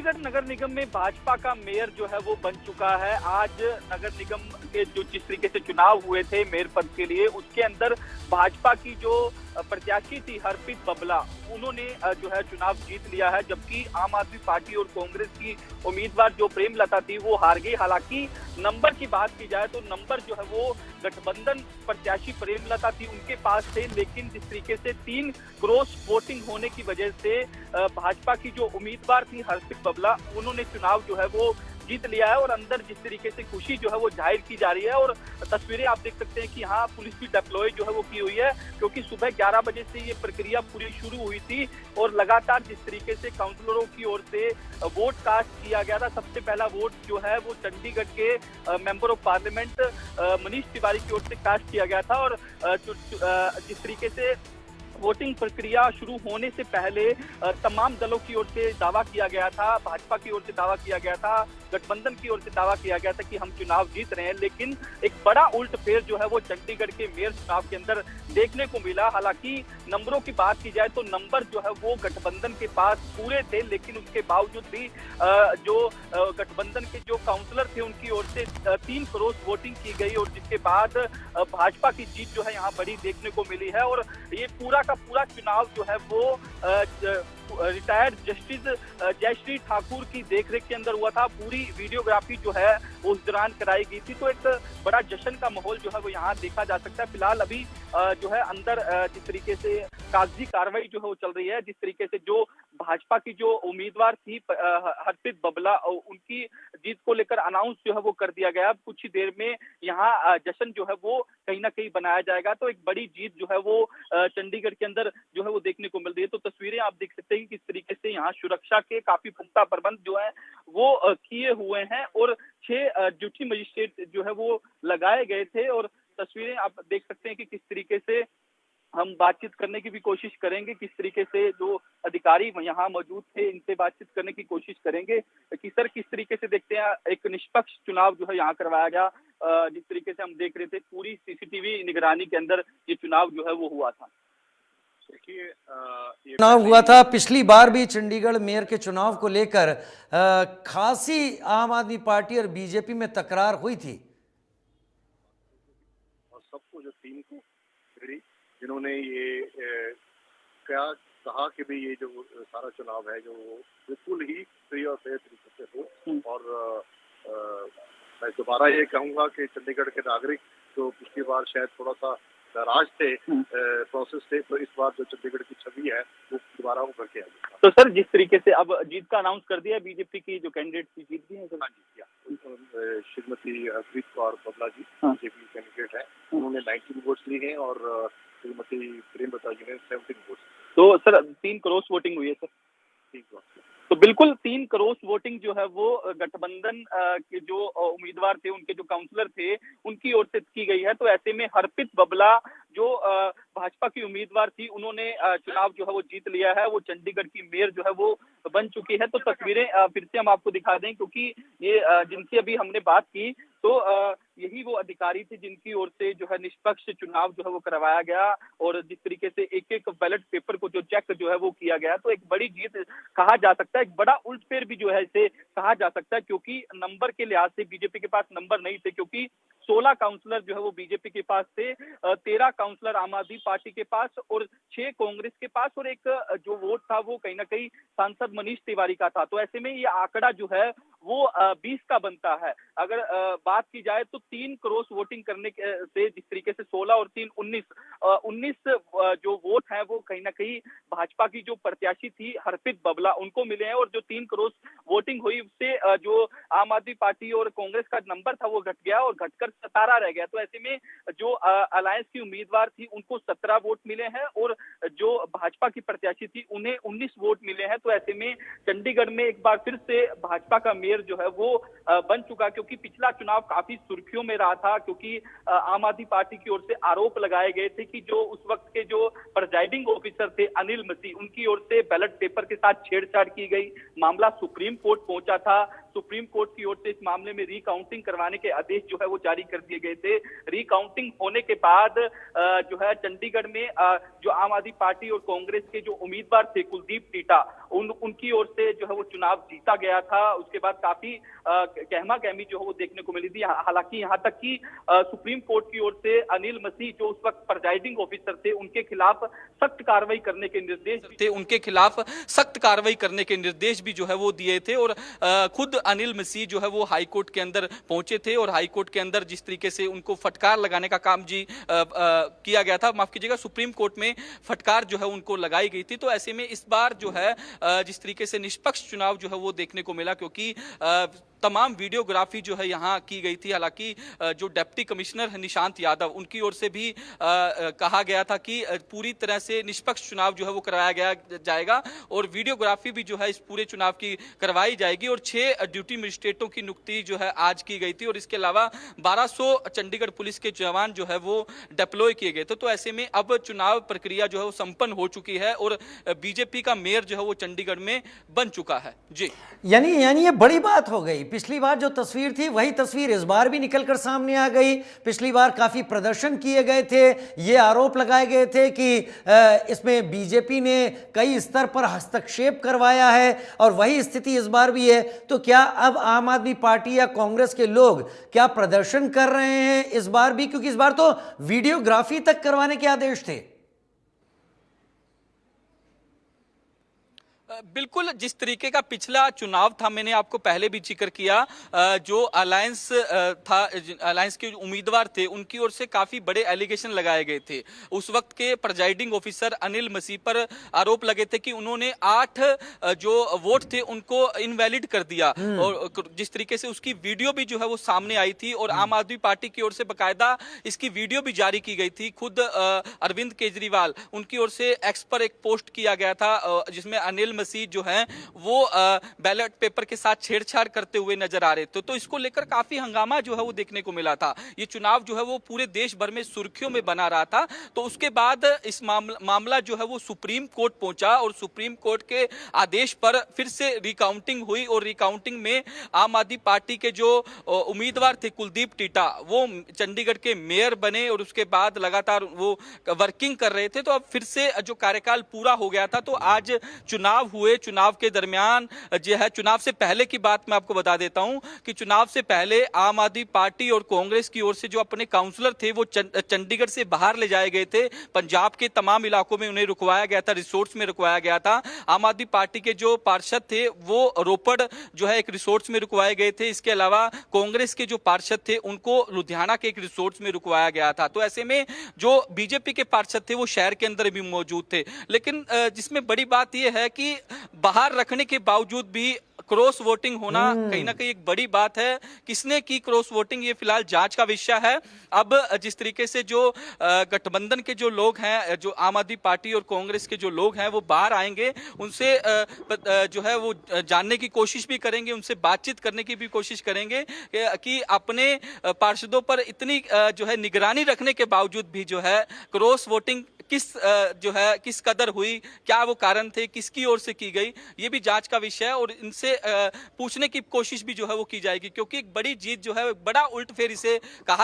चंडीगढ़ नगर निगम में भाजपा का मेयर जो है वो बन चुका है। आज नगर निगम के जो जिस तरीके से चुनाव हुए थे मेयर पद के लिए, उसके अंदर भाजपा की जो प्रत्याशी थी हरप्रीत बबला, उन्होंने जो है चुनाव जीत लिया है, जबकि आम आदमी पार्टी और कांग्रेस की उम्मीदवार जो प्रेमलता थी वो हार गई। हालांकि नंबर की बात की जाए तो नंबर जो है वो गठबंधन प्रत्याशी प्रेमलता थी उनके पास थे, लेकिन जिस तरीके से 3 क्रॉस वोटिंग होने की वजह से भाजपा की जो उम्मीदवार थी हरप्रीत बबला, उन्होंने चुनाव जो है वो जीत लिया है। और अंदर जिस तरीके से खुशी जो है वो जाहिर की जा रही है, और तस्वीरें आप देख सकते हैं कि यहाँ पुलिस भी डिप्लॉय जो है वो की हुई है, क्योंकि सुबह 11 बजे से ये प्रक्रिया पूरी शुरू हुई थी और लगातार जिस तरीके से काउंसलरों की ओर से वोट कास्ट किया गया था। सबसे पहला वोट जो है वो चंडीगढ़ के member of parliament Manish Tiwari की ओर से कास्ट किया गया था। और जिस तरीके से वोटिंग प्रक्रिया शुरू होने से पहले तमाम दलों की ओर से दावा किया गया था, भाजपा की ओर से दावा किया गया था, गठबंधन की ओर से दावा किया गया था कि हम चुनाव जीत रहे हैं, लेकिन एक बड़ा उल्टफेर जो है वो चंडीगढ़ के मेयर चुनाव के अंदर देखने को मिला। हालांकि नंबरों की बात की जाए तो नंबर जो है वो गठबंधन के पास पूरे थे, लेकिन उसके बावजूद भी जो गठबंधन के जो काउंसलर थे उनकी ओर से 3 क्रॉस वोटिंग की गई, और जिसके बाद भाजपा की जीत जो है यहाँ बड़ी देखने को मिली है। और ये पूरा का पूरा चुनाव जो है वो रिटायर्ड जस्टिस जयश्री ठाकुर की देखरेख के अंदर हुआ था। पूरी वीडियोग्राफी जो है वो उस दौरान कराई गई थी, तो एक बड़ा जश्न का माहौल जो है वो यहाँ देखा जा सकता है। फिलहाल अभी जो है अंदर जिस तरीके से कागजी कार्रवाई जो है वो चल रही है, जिस तरीके से जो भाजपा की जो उम्मीदवार थी हरप्रीत बबला, उनकी जीत को लेकर अनाउंस जो है वो कर दिया गया। कुछ ही देर में यहाँ जश्न जो है वो कहीं ना कहीं बनाया जाएगा, तो एक बड़ी जीत जो है वो चंडीगढ़ के अंदर जो है वो देखने को मिल रही है। तो तस्वीरें आप देख सकते हैं कि किस तरीके से यहाँ सुरक्षा के काफी पुख्ता प्रबंध जो है वो किए हुए हैं, और 6 ड्यूटी मजिस्ट्रेट जो है वो लगाए गए थे। और तस्वीरें आप देख सकते हैं कि किस तरीके से हम बातचीत करने की भी कोशिश करेंगे, किस तरीके से जो अधिकारी यहाँ मौजूद थे इनसे बातचीत करने की कोशिश करेंगे कि सर किस तरीके से देखते हैं एक निष्पक्ष चुनाव जो है यहाँ करवाया गया। जिस तरीके से हम देख रहे थे पूरी सीसीटीवी निगरानी के अंदर ये चुनाव जो है वो हुआ था। देखिए, चुनाव हुआ था पिछली बार भी चंडीगढ़ मेयर के चुनाव को लेकर खासी आम आदमी पार्टी और बीजेपी में तकरार हुई थी, और सबको जो टीम को जिन्होंने ये क्या कहा कि भाई ये जो सारा चुनाव है जो बिल्कुल ही फ्री और फेयर तरीके से हो। और मैं दोबारा ये कहूँगा कि चंडीगढ़ के नागरिक जो पिछली बार शायद थोड़ा सा नाराज थे प्रोसेस से, तो इस बार जो चंडीगढ़ की छवि है वो दोबारा उभर के आई। तो सर जिस तरीके से अब जीत का अनाउंस कर दिया बीजेपी की जो कैंडिडेट थी जीत भी है सर? हाँ जी, श्रीमती हरप्रीत कौर बबला जी बीजेपी कैंडिडेट है, उन्होंने 19 वोट्स लिए हैं और श्रीमती प्रेमलता जी ने 17 वोट्स। तो सर 3 क्रॉस वोटिंग हुई है सर? 3 क्रॉस, तो बिल्कुल 3 क्रॉस वोटिंग जो है वो गठबंधन के जो उम्मीदवार थे, उनके जो काउंसलर थे, उनकी ओर से की गई है। तो ऐसे में हरप्रीत बबला जो भाजपा की उम्मीदवार थी, उन्होंने चुनाव जो है वो जीत लिया है, वो चंडीगढ़ की मेयर जो है वो बन चुकी है। तो तस्वीरें फिर से हम आपको दिखा दें, क्योंकि ये जिनसे अभी हमने बात की तो यही वो अधिकारी थे जिनकी ओर से जो है निष्पक्ष चुनाव जो है वो करवाया गया, और जिस तरीके से एक एक बैलेट पेपर को जो चेक जो है वो किया गया, तो एक बड़ी जीत कहा जा सकता है, एक बड़ा उल्टफेर भी जो है इसे कहा जा सकता है, क्योंकि नंबर के लिहाज से बीजेपी के पास नंबर नहीं थे, क्योंकि 16 काउंसलर जो है वो बीजेपी के पास थे, 13 काउंसलर आम आदमी पार्टी के पास और 6 कांग्रेस के पास, और एक जो वोट था वो कहीं ना कहीं सांसद मनीष तिवारी का था। तो ऐसे में ये आंकड़ा जो है वो 20 का बनता है। अगर बात की जाए तो 3 क्रॉस वोटिंग करने से जिस तरीके से 16 और 3 19 जो वोट हैं वो कहीं ना कहीं भाजपा की जो प्रत्याशी थी हरप्रीत बबला उनको मिले हैं, और जो 3 क्रॉस वोटिंग हुई उससे जो आम आदमी पार्टी और कांग्रेस का नंबर था वो घट गया और घटकर 17 रह गया। तो ऐसे में जो अलायंस की उम्मीदवार थी उनको 17 वोट मिले हैं, और जो भाजपा की प्रत्याशी थी उन्हें 19 वोट मिले हैं। तो ऐसे में चंडीगढ़ में एक बार फिर से भाजपा का मेयर जो है वो बन चुका, क्योंकि पिछला चुनाव काफी सुर्खियों में रहा था, क्योंकि आम आदमी पार्टी की ओर से आरोप लगाए गए थे कि जो उस वक्त के जो प्रिजाइडिंग ऑफिसर थे अनिल मसीह, उनकी ओर से बैलेट पेपर के साथ छेड़छाड़ की गई। मामला सुप्रीम कोर्ट पहुंचा था, सुप्रीम कोर्ट की ओर से इस मामले में रिकाउंटिंग करवाने के आदेश जो है वो जारी कर दिए गए थे। रिकाउंटिंग होने के बाद जो है चंडीगढ़ में जो आम आदमी पार्टी और कांग्रेस के जो उम्मीदवार थे कुलदीप टीटा, उनकी ओर से जो है वो चुनाव जीता गया था। उसके बाद काफी गहमा गहमी जो है वो देखने को मिली थी। हालांकि यहाँ तक कि सुप्रीम कोर्ट की ओर से अनिल मसीह जो उस वक्त प्रिजाइडिंग ऑफिसर थे, उनके खिलाफ सख्त कार्रवाई करने के निर्देश भी जो है वो दिए थे। और खुद अनिल मसीह जो है वो हाई कोर्ट के अंदर पहुंचे थे और हाई कोर्ट के अंदर जिस तरीके से उनको फटकार लगाने का काम किया गया था, माफ कीजिएगा, सुप्रीम कोर्ट में फटकार जो है उनको लगाई गई थी। तो ऐसे में इस बार जो है जिस तरीके से निष्पक्ष चुनाव जो है वो देखने को मिला, क्योंकि तमाम वीडियोग्राफी जो है यहाँ की गई थी। हालांकि जो डिप्टी कमिश्नर है निशांत यादव, उनकी ओर से भी कहा गया था कि पूरी तरह से निष्पक्ष चुनाव जो है वो कराया जाएगा और वीडियोग्राफी भी जो है इस पूरे चुनाव की करवाई जाएगी। और 6 ड्यूटी मजिस्ट्रेटों की नियुक्ति जो है आज की गई थी और इसके अलावा 1200 चंडीगढ़ पुलिस के जवान जो है वो डिप्लॉय किए गए थे। तो ऐसे में अब चुनाव प्रक्रिया जो है वो संपन्न हो चुकी है और बीजेपी का मेयर जो है वो चंडीगढ़ में बन चुका है। जी, यानी ये बड़ी बात हो गई। पिछली बार जो तस्वीर थी वही तस्वीर इस बार भी निकलकर सामने आ गई। पिछली बार काफी प्रदर्शन किए गए थे, ये आरोप लगाए गए थे कि इसमें बीजेपी ने कई स्तर पर हस्तक्षेप करवाया है और वही स्थिति इस बार भी है। तो क्या अब आम आदमी पार्टी या कांग्रेस के लोग क्या प्रदर्शन कर रहे हैं इस बार भी, क्योंकि इस बार तो वीडियोग्राफी तक करवाने के आदेश थे? बिल्कुल, जिस तरीके का पिछला चुनाव था, मैंने आपको पहले भी जिक्र किया, जो अलायंस था, अलायंस के उम्मीदवार थे, उनकी ओर से काफी बड़े एलिगेशन लगाए गए थे। उस वक्त के प्रिजाइडिंग ऑफिसर अनिल मसीह पर आरोप लगे थे कि उन्होंने 8 जो वोट थे उनको इनवैलिड कर दिया और जिस तरीके से उसकी वीडियो भी जो है वो सामने आई थी और आम आदमी पार्टी की ओर से बकायदा इसकी वीडियो भी जारी की गई थी। खुद अरविंद केजरीवाल, उनकी ओर से एक्स पर एक पोस्ट किया गया था जिसमें अनिल मसीह जो हैं वो बैलेट पेपर के साथ छेड़छाड़ करते हुए नजर आ रहे थे। तो इसको लेकर काफी हंगामा जो है वो देखने को मिला था। ये चुनाव जो है वो पूरे देश भर में सुर्खियों में बना रहा था। तो उसके बाद इस मामला जो है वो सुप्रीम कोर्ट पहुंचा और सुप्रीम कोर्ट के आदेश पर फिर से रिकाउंटिंग हुई और रिकाउंटिंग में आम आदमी पार्टी के जो उम्मीदवार थे कुलदीप टीटा, वो चंडीगढ़ के मेयर बने और उसके बाद लगातार वो वर्किंग कर रहे थे। तो अब फिर से जो कार्यकाल पूरा हो गया था। तो आज चुनाव हुए। चुनाव के दरमियान जो है, चुनाव से पहले की बात मैं आपको बता देता हूं कि चुनाव से पहले आम आदमी पार्टी और कांग्रेस की ओर से जो अपने काउंसलर थे वो चंडीगढ़ से बाहर ले जाए गए थे। पंजाब के तमाम इलाकों में उन्हें रुकवाया गया था, रिसोर्ट्स में रुकवाया गया था। आम आदमी पार्टी के जो पार्षद थे वो रोपड़ जो है एक रिसोर्ट्स में रुकवाए गए थे। इसके अलावा कांग्रेस के जो पार्षद थे उनको लुधियाना के एक रिसोर्ट्स में रुकवाया गया था। तो ऐसे में जो बीजेपी के पार्षद थे वो शहर के अंदर भी मौजूद थे। लेकिन जिसमें बड़ी बात यह है कि बाहर रखने के बावजूद भी क्रॉस वोटिंग होना कहीं ना कहीं एक बड़ी बात है। किसने की क्रॉस वोटिंग, ये फिलहाल जांच का विषय है। अब जिस तरीके से जो गठबंधन के जो लोग हैं, जो आम आदमी पार्टी और कांग्रेस के जो लोग हैं वो बाहर आएंगे, उनसे जो है वो जानने की कोशिश भी करेंगे, उनसे बातचीत करने की भी कोशिश करेंगे कि अपने पार्षदों पर इतनी जो है निगरानी रखने के बावजूद भी जो है क्रॉस वोटिंग किस कदर हुई, क्या वो कारण थे, किसकी ओर से की गई, ये भी जांच का विषय है। और इनसे पूछने की कोशिश भी जो है वो की जाएगी, क्योंकि एक बड़ी जीत जो है, बड़ा उल्टफेर इसे कहा